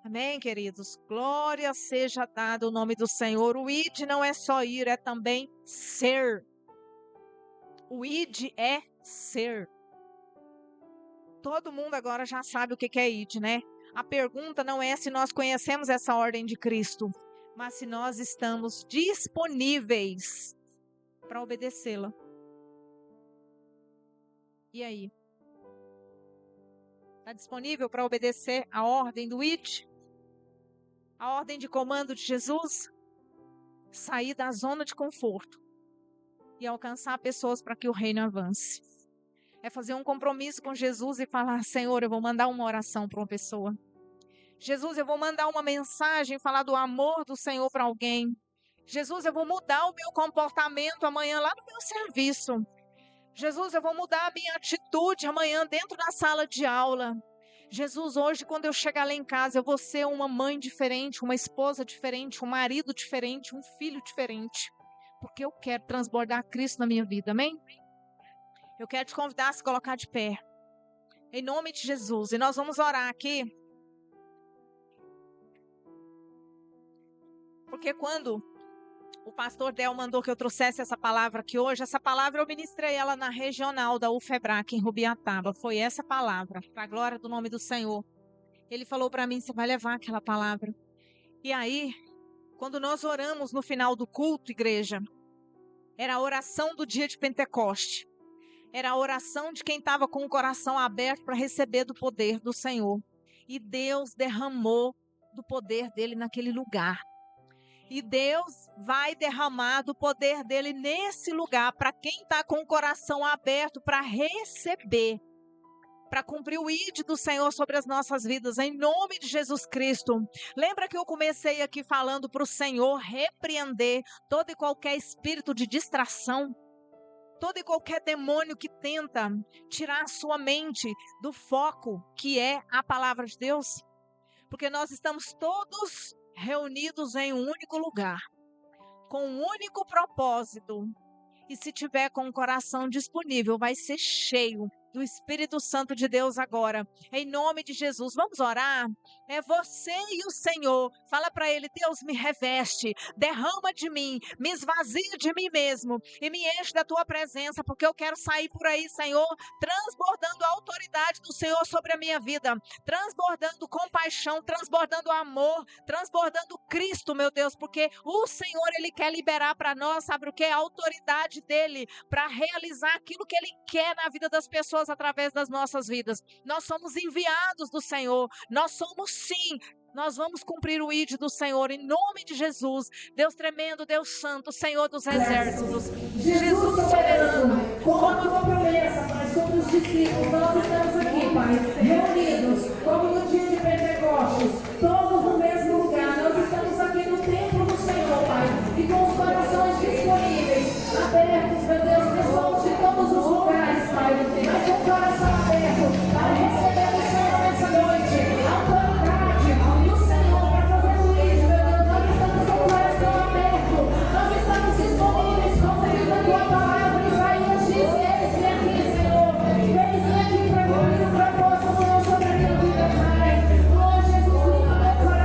Amém, queridos? Glória seja dada o nome do Senhor. O ID não é só ir, é também ser. O ID é ser. Todo mundo agora já sabe o que é ID, né? A pergunta não é se nós conhecemos essa ordem de Cristo, mas se nós estamos disponíveis para obedecê-la. E aí? Está disponível para obedecer a ordem do ID? A ordem de comando de Jesus? Sair da zona de conforto e alcançar pessoas para que o reino avance. É fazer um compromisso com Jesus e falar, Senhor, eu vou mandar uma oração para uma pessoa. Jesus, eu vou mandar uma mensagem, falar do amor do Senhor para alguém. Jesus, eu vou mudar o meu comportamento amanhã lá no meu serviço. Jesus, eu vou mudar a minha atitude amanhã dentro da sala de aula. Jesus, hoje quando eu chegar lá em casa, eu vou ser uma mãe diferente, uma esposa diferente, um marido diferente, um filho diferente. Porque eu quero transbordar Cristo na minha vida, amém? Eu quero te convidar a se colocar de pé. Em nome de Jesus. E nós vamos orar aqui. Porque quando o pastor Del mandou que eu trouxesse essa palavra aqui hoje, essa palavra eu ministrei ela na regional da UFEBRAC em Rubiataba. Foi essa palavra, para a glória do nome do Senhor. Ele falou para mim, você vai levar aquela palavra. E aí, quando nós oramos no final do culto, igreja, era a oração do dia de Pentecoste. Era a oração de quem estava com o coração aberto para receber do poder do Senhor. E Deus derramou do poder dele naquele lugar. E Deus vai derramar do poder dele nesse lugar para quem está com o coração aberto para receber, para cumprir o ID do Senhor sobre as nossas vidas, em nome de Jesus Cristo. Lembra que eu comecei aqui falando para o Senhor repreender todo e qualquer espírito de distração, todo e qualquer demônio que tenta tirar a sua mente do foco que é a palavra de Deus? Porque nós estamos todos reunidos em um único lugar, com um único propósito. E se tiver com o coração disponível, vai ser cheio do Espírito Santo de Deus agora, em nome de Jesus. Vamos orar? É você e o Senhor. Fala para Ele: Deus, me reveste, derrama de mim, me esvazia de mim mesmo e me enche da tua presença, porque eu quero sair por aí, Senhor, transbordando a autoridade do Senhor sobre a minha vida, transbordando compaixão, transbordando amor, transbordando Cristo, meu Deus, porque o Senhor, Ele quer liberar para nós, sabe o que? A autoridade dEle para realizar aquilo que Ele quer na vida das pessoas através das nossas vidas. Nós somos enviados do Senhor, nós somos sim. Nós vamos cumprir o ID do Senhor em nome de Jesus. Deus tremendo, Deus santo, Senhor dos exércitos. Jesus soberano, como a tua promessa, Pai, sobre os discípulos, nós estamos aqui, Pai, reunidos, como no dia de Pentecostes, todos no mesmo lugar. Nós estamos aqui no templo do Senhor, Pai, e com os corações disponíveis, abertos, meu Deus, pessoas de todos os lugares, Pai, mas com o coração aberto para receber o Senhor nessa noite, a autoridade do Senhor para fazer o ID, meu Deus. Nós estamos com o coração aberto, nós estamos disponíveis, conforme a tua palavra. Isaías diz: eles vêm aqui, Senhor, eles vêm aqui para cumprir o propósito, Senhor, sobre a minha vida, Pai. Oh, Jesus, limpa meu coração.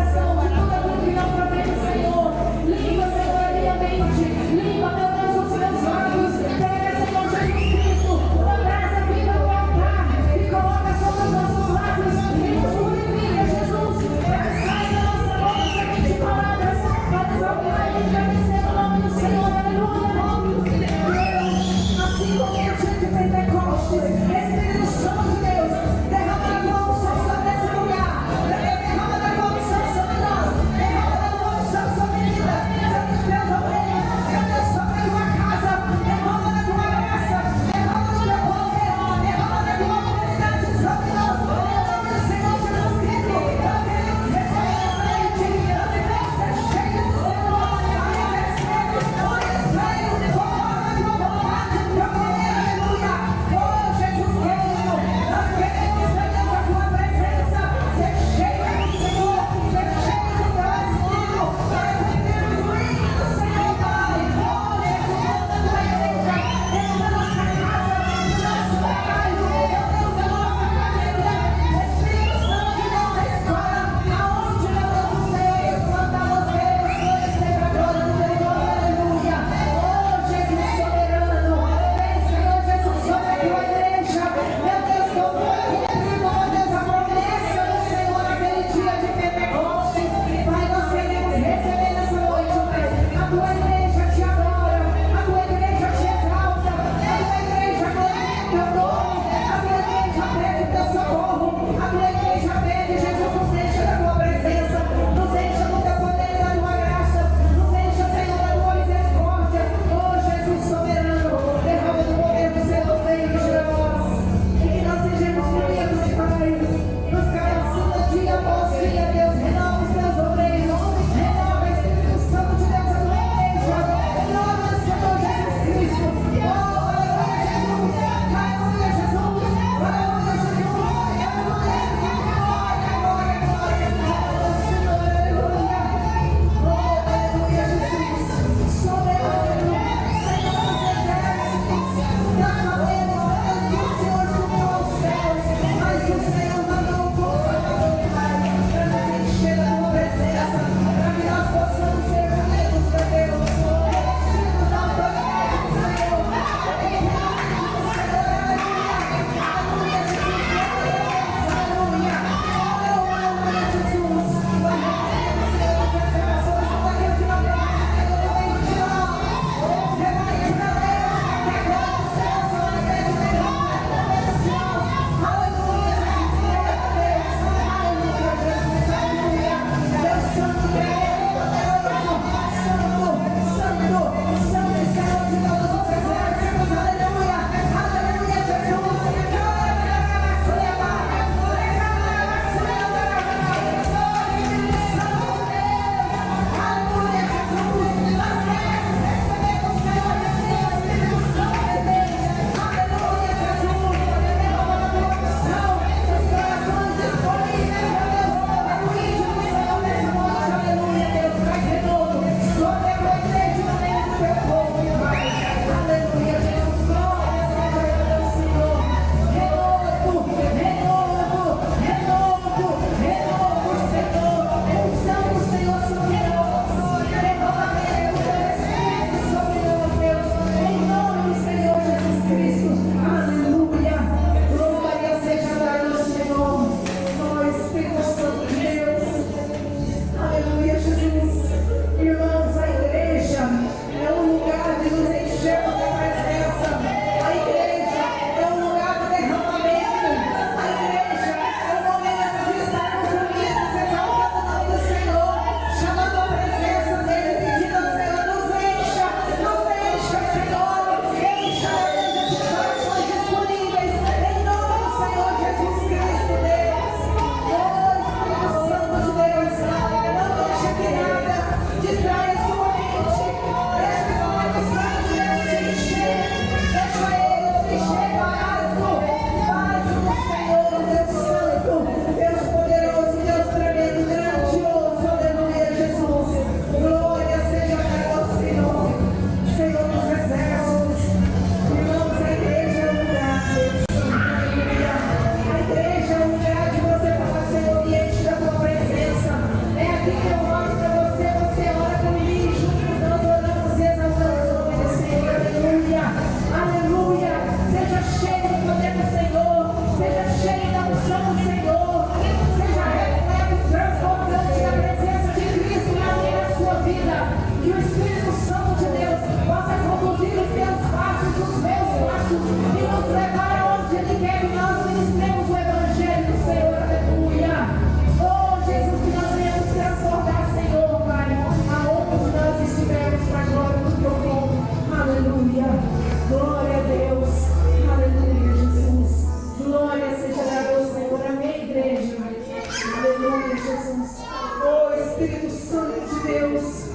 Espírito Santo de Deus,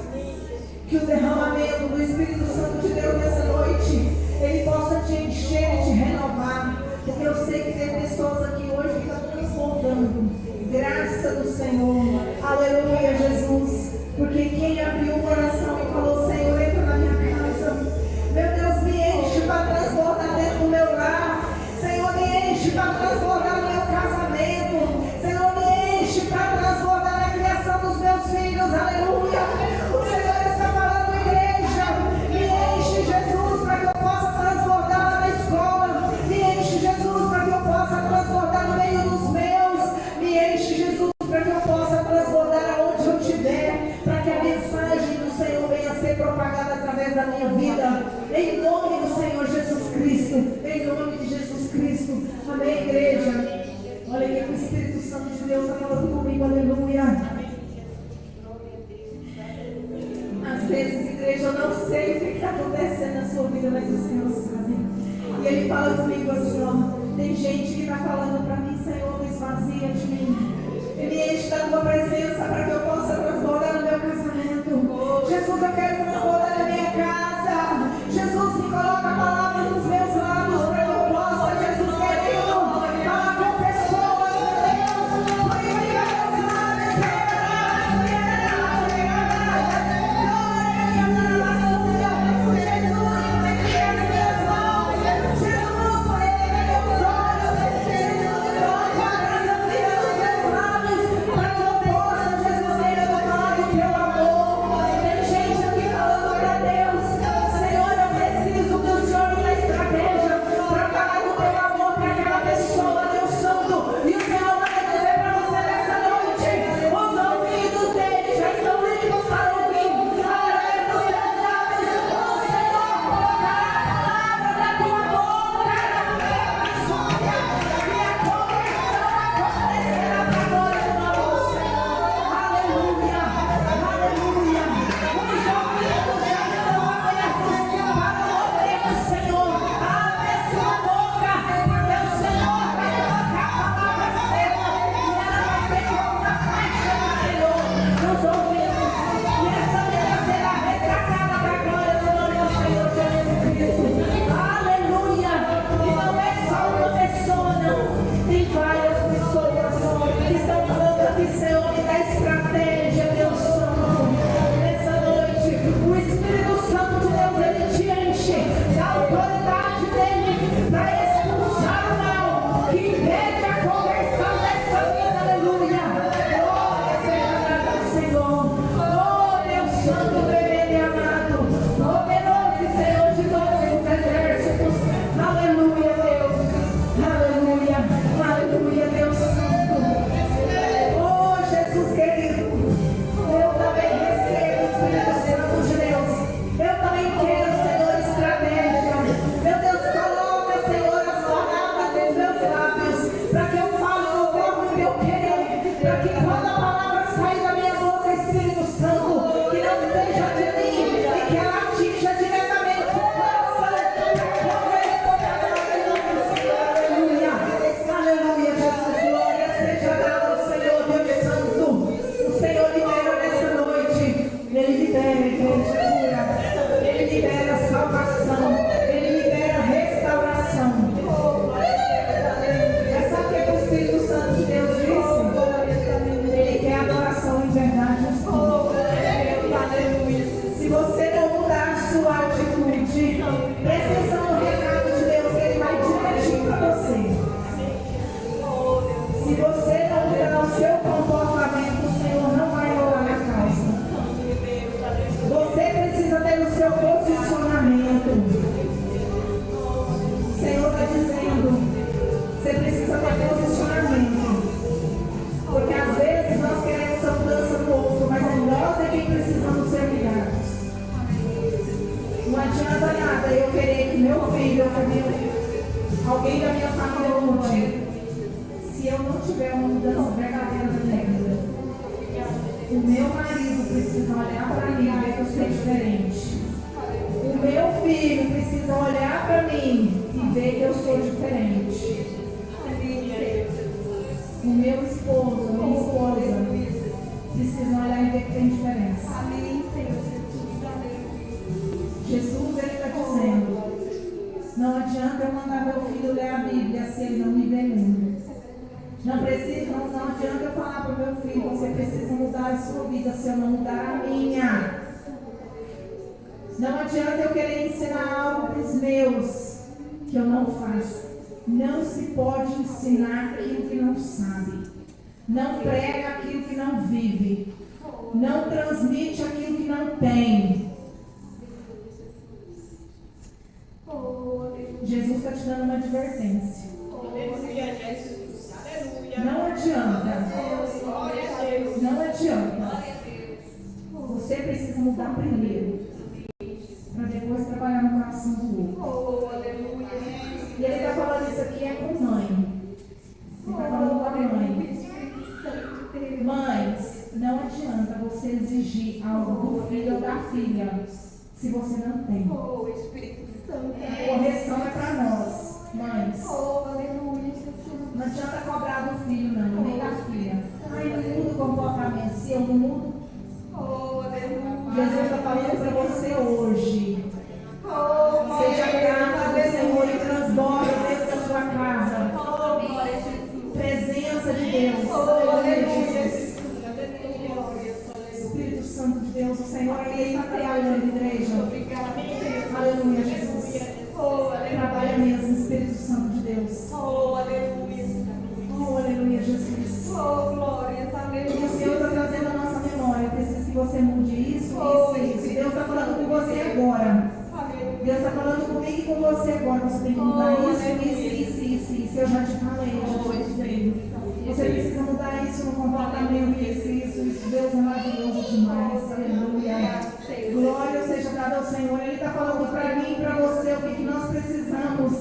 que o derramamento do Espírito Santo de Deus nessa noite, ele possa te encher e te renovar, porque eu sei que tem pessoas aqui hoje que estão transbordando, graça do Senhor, aleluia, Jesus, porque quem abriu o coração e falou, Senhor, entra na minha casa, meu Deus, me enche para transbordar dentro do meu lar, Senhor, me enche para transbordar no meu casamento, Senhor, me enche para transbordar na criação dos meus filhos, aleluia, o Senhor está falando, igreja, me enche, Jesus, para que eu possa transbordar na escola, me enche, Jesus, para que eu possa transbordar no meio dos meus, me enche, Jesus, para que eu possa transbordar aonde eu estiver, para que a mensagem do Senhor venha a ser propagada através da minha vida, em nome do Senhor Jesus Cristo, em nome de Jesus Cristo, amém, igreja. Olha aqui que o Espírito Santo de Deus está falando comigo, aleluia. Às vezes, igreja, eu não sei o que está acontecendo na sua vida, mas o Senhor sabe. E Ele fala comigo assim, ó, tem gente que está falando para mim, Senhor, me esvazia de mim. Me enche da tua presença para que eu possa transbordar no meu casamento. Jesus, eu quero transbordar na minha casa. Jesus, me coloca a palavra nos meus lábios para que eu possa, Jesus querido, falar com pessoas, meu Deus. Porque vai dar meus lábios, alguém da minha família mude, se eu não tiver uma mudança verdadeira na minha vida. O meu marido precisa olhar para mim e ver que eu sou diferente. O meu filho precisa olhar para mim e ver que eu sou diferente. O meu esposo, a minha esposa, precisam olhar e ver que tem diferença. Amém, Senhor Jesus. Amém. Jesus, ele está dizendo: não adianta eu mandar meu filho ler a Bíblia se ele não me vê lendo. Não adianta eu falar para o meu filho: você precisa mudar a sua vida se eu não mudar a minha. Não adianta eu querer ensinar algo para os meus que eu não faço. Não se pode ensinar aquilo que não sabe. Não prega aquilo que não vive. Não transmite aquilo que não tem. Jesus está te dando uma advertência. Não adianta. Não adianta. Você precisa mudar primeiro, para depois trabalhar no coração do outro. E ele está falando isso aqui com mãe. Ele está falando com a mãe. Mães, não adianta você exigir algo do filho ou da filha se você não tem. A correção é para nós, mães. Não adianta cobrar do filho, não, nem da filha. Ai, não muda o comportamento. Se eu não mudo, Jesus está falando para você hoje. Seja grata ao Senhor e transborda dentro da sua casa. Presença de Deus. Espírito Santo de Deus, o Senhor ali está trabalhando, igreja. Aleluia, Jesus. Trabalha mesmo, Espírito Santo de Deus. Oh, aleluia, Jesus. E o Senhor está trazendo a nossa memória. Preciso que você mude isso. E Deus está falando com você agora. Deus está falando comigo e com você agora. Você tem que mudar isso. Eu já te falei, eu já te disse. Você precisa mudar isso no comportamento. Isso. Deus é maravilhoso demais. Aleluia. Glória seja dada ao Senhor. Ele está falando para mim e para você o que nós precisamos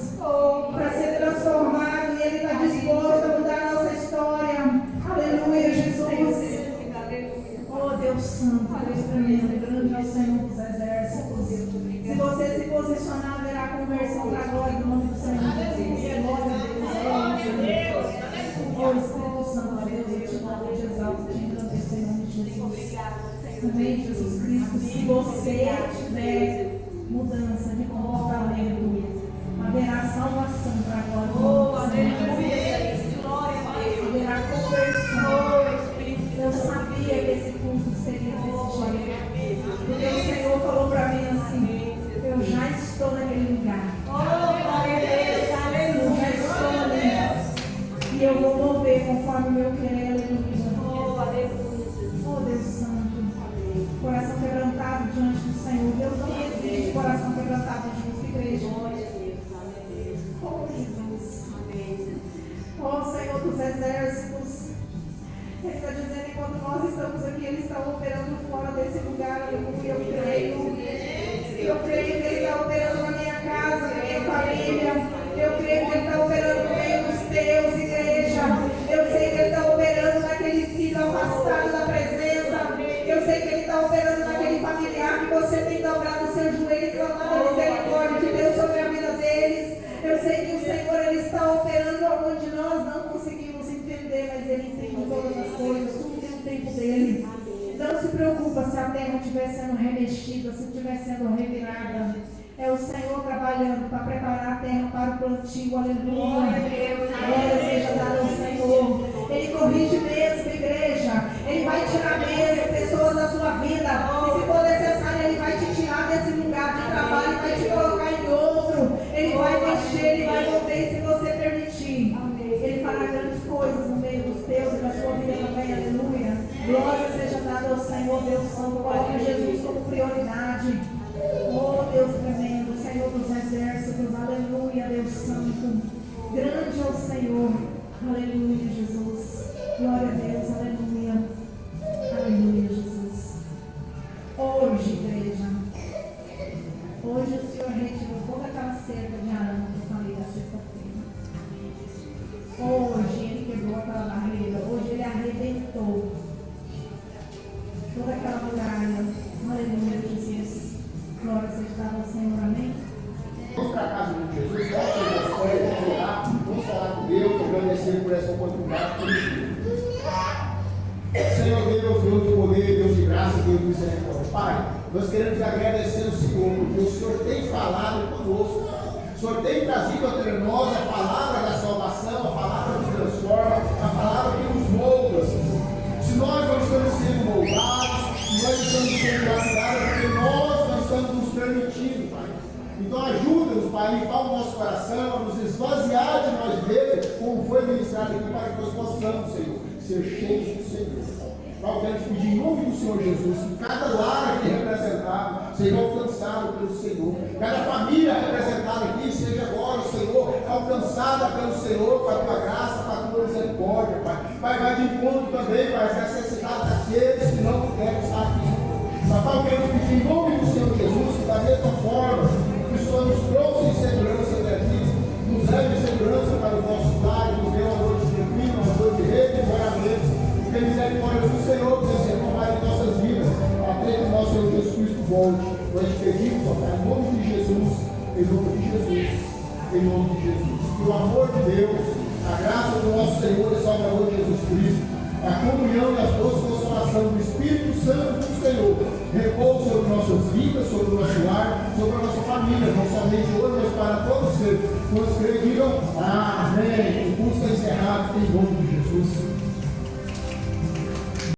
para ser transformado. E Ele está disposto a mudar a nossa história. Aleluia, Jesus. Oh, Deus Santo, Deus tremendo, grande é o Senhor dos exércitos. Se você se posicionar, haverá conversão para a glória do nome do Senhor Jesus. Glória a Deus. Oh, Espírito Santo, Deus, eu te louvo, eu te exalto, te engrandeço em nome de Jesus. Amém, Jesus Cristo. Se você tiver mudança de comportamento, haverá salvação para a glória do nome do Senhor. Haverá conversão. Eu sabia que esse culto seria desse jeito. Porque o Senhor falou para mim assim: eu já estou naquele lugar. Eu já estou ali. E eu vou mover conforme o meu querer. Oh, Deus Santo. Coração quebrantado diante do Senhor. Deus não existe coração quebrantado diante da igreja. Oh, Jesus. Oh, Senhor dos exércitos. Ele está dizendo, enquanto nós estamos aqui, Ele está operando fora desse lugar. Aleluia. Eu creio que Ele está operando na minha casa, na minha família. Eu creio que Ele está operando no meio dos teus, igreja. Eu sei que Ele está operando naquele filho afastado da presença. Eu sei que Ele está operando naquele familiar que você tem dobrado o seu joelho e clamado a misericórdia de Deus sobre a vida deles. Eu sei que o Senhor Ele está operando onde nós não conseguimos entender, mas Ele entende todas as coisas, tudo tem o tempo dele. Não se preocupa se a terra estiver sendo remexida, se estiver sendo revirada. É o Senhor trabalhando para preparar a terra para o plantio. Aleluia. Glória seja dada ao Senhor. Ele corrige mesmo, igreja. Ele vai tirar mesmo pessoas da sua vida. E se for necessário, Ele vai te tirar desse lugar de trabalho e vai te colocar em outro. Ele vai mexer, Ele vai mover se você permitir. Ele fará grandes coisas no meio dos teus e na sua vida também. Aleluia. Glória seja dada ao Senhor, Deus Santo. Coloque Jesus como prioridade. Oh, Deus tremendo, Senhor dos exércitos. Aleluia, Deus Santo. Grande é o Senhor. Aleluia, Jesus. Glória a Deus. Aleluia. Aleluia, Jesus. Hoje, igreja, hoje o Senhor retirou toda aquela cerca de arame que eu falei da sexta-feira. Hoje Ele quebrou aquela barreira. Hoje Ele arrebentou toda aquela muralha. Aleluia, Jesus. Glória seja dada ao Senhor. Amém. Vamos para a casa de Jesus, vamos falar com Deus, agradecer por essa oportunidade. Senhor Deus, Deus de poder. Nós queremos agradecer ao Senhor, porque o Senhor tem falado conosco, Pai. O Senhor tem trazido entre nós a palavra da salvação, a palavra que transforma, a palavra que nos molda, Senhor. Se nós não estamos sendo moldados, se nós estamos sendo lapidados, porque nós não estamos nos permitindo, Pai. Então ajuda-nos, Pai, a limpar o nosso coração, a nos esvaziar de nós mesmos, como foi ministrado aqui, para que nós possamos, Senhor, ser cheios do Senhor. Pai, eu quero te pedir em nome do Senhor Jesus, que cada lar aqui representado seja alcançado pelo Senhor, cada família representada aqui seja agora, Senhor, alcançada pelo Senhor, com a tua graça, com a tua misericórdia, Pai. Pai, vai de encontro também, Pai, as necessidades daqueles que não puderam estar aqui. Papai, eu quero te pedir em nome do Senhor Jesus, que da mesma forma que o Senhor nos trouxe em segurança até aqui, nos leve em segurança para os nossos lares, nos dê uma noite tranquila, uma noite de revigoramento. Que a misericórdia do Senhor possa tomar em nossas vidas, até que o nosso Senhor Jesus Cristo volte. Nós te pedimos, ó Pai, em nome de Jesus, em nome de Jesus, em nome de Jesus. Que o amor de Deus, a graça do nosso Senhor e Salvador Jesus Cristo, a comunhão e a doce consolação do Espírito Santo do Senhor, repouse sobre nossas vidas, sobre o nosso lar, sobre a nossa família, não somente hoje, mas para todos eles. Quando digam amém. O curso está encerrado em nome de Jesus.